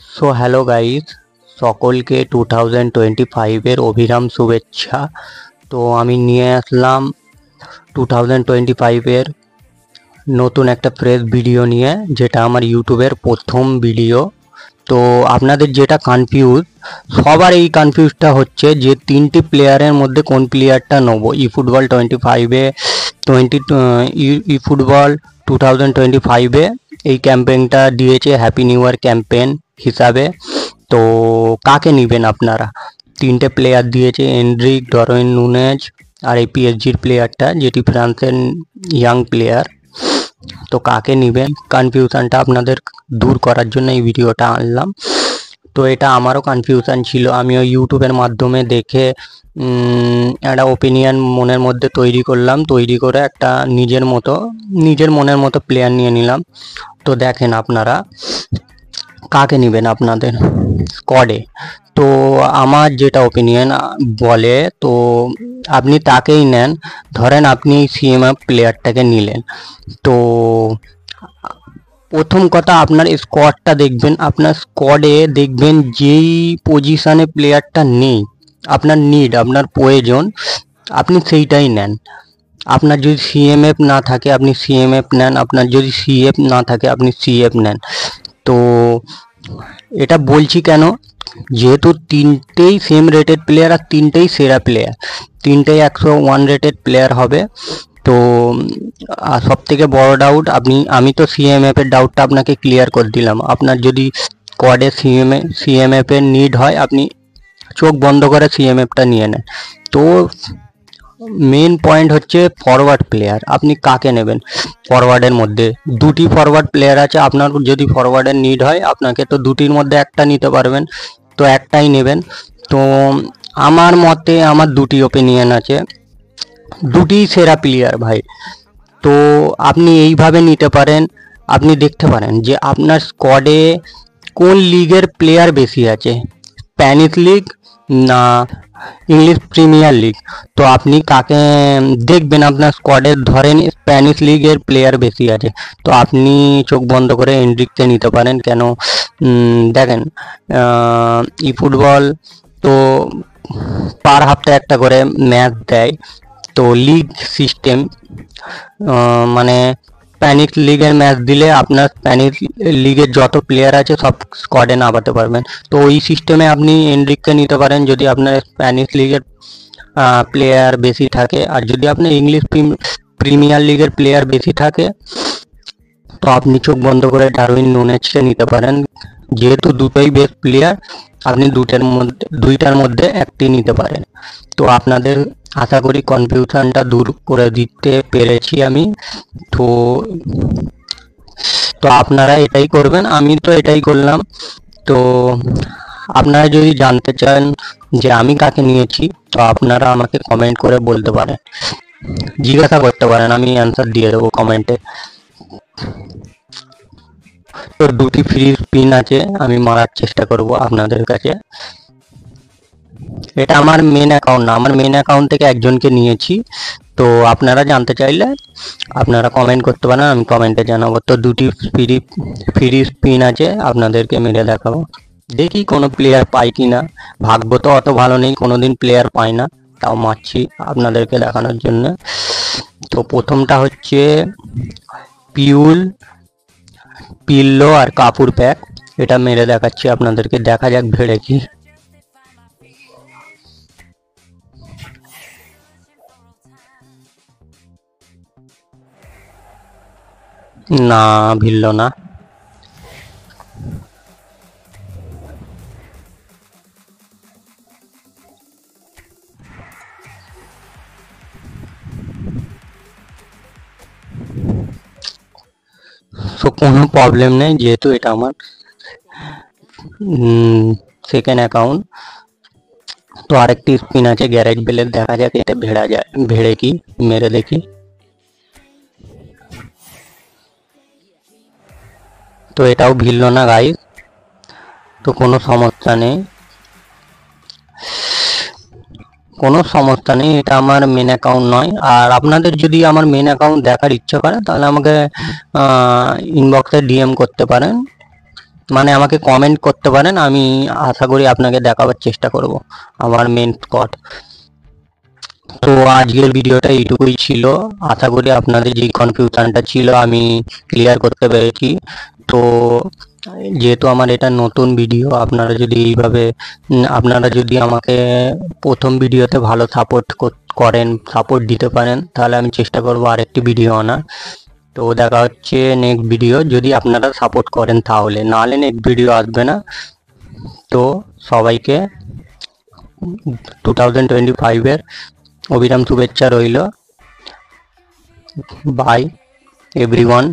So hello guys, সকলকে 2025-এর অভিরাম শুভেচ্ছা। তো আমি নিয়ে আসলাম 2025-এর নতুন একটা ফ্রেশ ভিডিও নিয়ে, যেটা আমার ইউটিউবের প্রথম ভিডিও। তো আপনাদের যেটা সবার এই কনফিউজটা হচ্ছে যে তিনটি প্লেয়ারের মধ্যে কোন প্লেয়ারটা নেবো। ই ফুটবল 2025-এ এই ক্যাম্পেইনটা দিয়েছে হ্যাপি নিউ ইয়ার ক্যাম্পেইন হিসাবে। তো কাকে নেবেন আপনারা? তিনটে প্লেয়ার দিয়েছে, এন্ড্রিক, ডারউইন নুনেজ আর এই পিএসজির প্লেয়ারটা, যেটি ফ্রান্সের ইয়াং প্লেয়ার। তো কাকে নেবেন, কনফিউশনটা আপনাদের দূর করার জন্য এই ভিডিওটা আনলাম। তো এটা আমারও কনফিউশন ছিল, আমিও ইউটিউবের মাধ্যমে দেখে একটা ওপিনিয়ন মনের মধ্যে তৈরি করে একটা নিজের মনের মতো প্লেয়ার নিয়ে নিলাম। তো দেখেন আপনারা কাকে নেবেন আপনাদের স্কোয়াডে। তো আমার যেটা ওপিনিয়ন বলে, তো আপনি তাকেই নেন। ধরেন আপনি সিএমএফ প্লেয়ারটাকে নিলেন, তো প্রথম কথা আপনার স্কোয়াডটা দেখবেন। আপনার স্কোয়াডে দেখবেন যেই পজিশনে প্লেয়ারটা নেই, আপনার প্রয়োজন, আপনি সেইটাই নেন। আপনার যদি সিএমএফ না থাকে আপনি সিএমএফ নেন, আপনার যদি সিএফ না থাকে আপনি সিএফ নেন। তো এটা বলছি কেন, যেহেতু তিনটেই সেম রেটেড প্লেয়ার আর তিনটেই সেরা প্লেয়ার, তিনটেই 101 রেটেড প্লেয়ার হবে। তো সব থেকে বড় ডাউট, আমি তো সিএমএফ এর ডাউটটা আপনাকে ক্লিয়ার করে দিলাম। আপনার যদি স্কোয়াডে সিএমএফ এর নিড হয়, আপনি চোখ বন্ধ করে সিএমএফটা নিয়ে নেন। তো মেন পয়েন্ট হচ্ছে ফরওয়ার্ড প্লেয়ার, আপনি কাকে নেবেন। ফরওয়ার্ডের মধ্যে দুটি ফরওয়ার্ড প্লেয়ার আছে, আপনার যদি ফরওয়ার্ডের নিড হয় আপনাকে তো দুটির মধ্যে একটা নিতে পারবেন, তো একটাই নেবেন। তো আমার মতে আমার দুটি ওপিনিয়ন আছে, দুটি সেরা প্লেয়ার ভাই। তো আপনি এইভাবে নিতে পারেন, আপনি দেখতে পারেন যে আপনার স্কোয়াডে কোন লিগের প্লেয়ার বেশি আছে, স্প্যানিশ লিগ না ইংলিশ প্রিমিয়ার লিগ। তো আপনি কাকে দেখবেন আপনার স্কোয়াডে, ধরেন স্প্যানিশ লিগের প্লেয়ার বেশি আছে, তো আপনি চোখ বন্ধ করে এন্ড্রিককে নিতে পারেন। কেন দেখেন, ই ফুটবল তো পার হপ্তায় একটা করে ম্যাচ দেয়, তো লিগ সিস্টেম, মানে স্প্যানিশ লিগের ম্যাচ দিলে আপনার স্প্যানিশ লিগের যত প্লেয়ার আছে সব স্কোয়াডে নামাতে পারবেন। তো ওই সিস্টেমে আপনি এনরিককে নিতে পারেন যদি আপনার স্প্যানিশ লিগের প্লেয়ার বেশি থাকে। আর যদি আপনার ইংলিশ প্রিমিয়ার লিগের প্লেয়ার বেশি থাকে, তো আপনি চোখ বন্ধ করে ডারউইন নুনেজকে নিতে পারেন। যেহেতু দুটোই বেস্ট প্লেয়ার, আপনি দুইটার মধ্যে একটি নিতে পারেন। তো আপনাদের আশা করি কনফিউশনটা দূর করে দিতে পেরেছি আমি। তো তো আপনারা এটাই করবেন, আমি তো এটাই করলাম। তো আপনারা যদি জানতে চান যে আমি কাকে নিয়েছি, তো আপনারা আমাকে কমেন্ট করে বলতে পারেন, জিজ্ঞাসা করতে পারেন, আমি অ্যান্সার দিয়ে দেবো কমেন্টে। তো দুটি ফ্রি স্পিন আছে, আমি মারার চেষ্টা করব আপনাদের কাছে। এটা আমার মেন অ্যাকাউন্ট না, আমার মেন অ্যাকাউন্ট থেকে একজনকে নিয়েছি। তো আপনারা জানতে চাইলে আপনারা কমেন্ট করতে পারেন, আমি কমেন্টে জানাবো। তো দুটি ফ্রি স্পিন আছে, আপনাদেরকে মেরে দেখাবো, দেখি কোনো প্লেয়ার পাই কি না। ভাগ্য তো অত ভালো নেই, কোনোদিন প্লেয়ার পাই না, তাও মারছি আপনাদেরকে দেখানোর জন্য। তো প্রথমটা হচ্ছে পিল্লো আর কাপুর প্যাক, এটা মেরে দেখাচ্ছি আপনাদেরকে, দেখা যাক ভেড়ে কি। না, ভিড়ল না। তো কোনো প্রবলেম নেই, যেহেতু এটা আমার সেকেন্ড অ্যাকাউন্ট। তো আরেকটি স্পিন আছে গ্যারেজ বেলের, দেখা যাক এটা ভেড়ে কি, মেরে দেখি। তো এটাও ভিড়ল না গাইস, তো কোনো সমস্যা নেই, এটা আমার মেন অ্যাকাউন্ট নয়। আর আপনাদের যদি আমার মেন অ্যাকাউন্ট দেখার ইচ্ছা করে, তাহলে আমাকে ইনবক্সে ডিএম করতে পারেন, মানে আমাকে কমেন্ট করতে পারেন, আমি আশা করি আপনাকে দেখাবার চেষ্টা করব আমার মেন স্কোয়াড। তো আজকের ভিডিওটা এইটুকুই ছিল। আশা করি আপনাদের যে কনফিউশনটা ছিল আমি ক্লিয়ার করতে পেরেছি। তো যেহেতু আমার এটা নতুন ভিডিও, আপনারা যদি এইভাবে আপনারা যদি আমাকে প্রথম ভিডিওতে ভালো সাপোর্ট দিতে পারেন, তাহলে আমি চেষ্টা করব আরেকটি ভিডিও আনার। তো দেখা হচ্ছে নেক্সট ভিডিও, যদি আপনারা সাপোর্ট করেন তাহলে, নাহলে নেক্সট ভিডিও আসবে না। তো সবাইকে 2025-এর অবিরাম শুভেচ্ছা রইল। By everyone.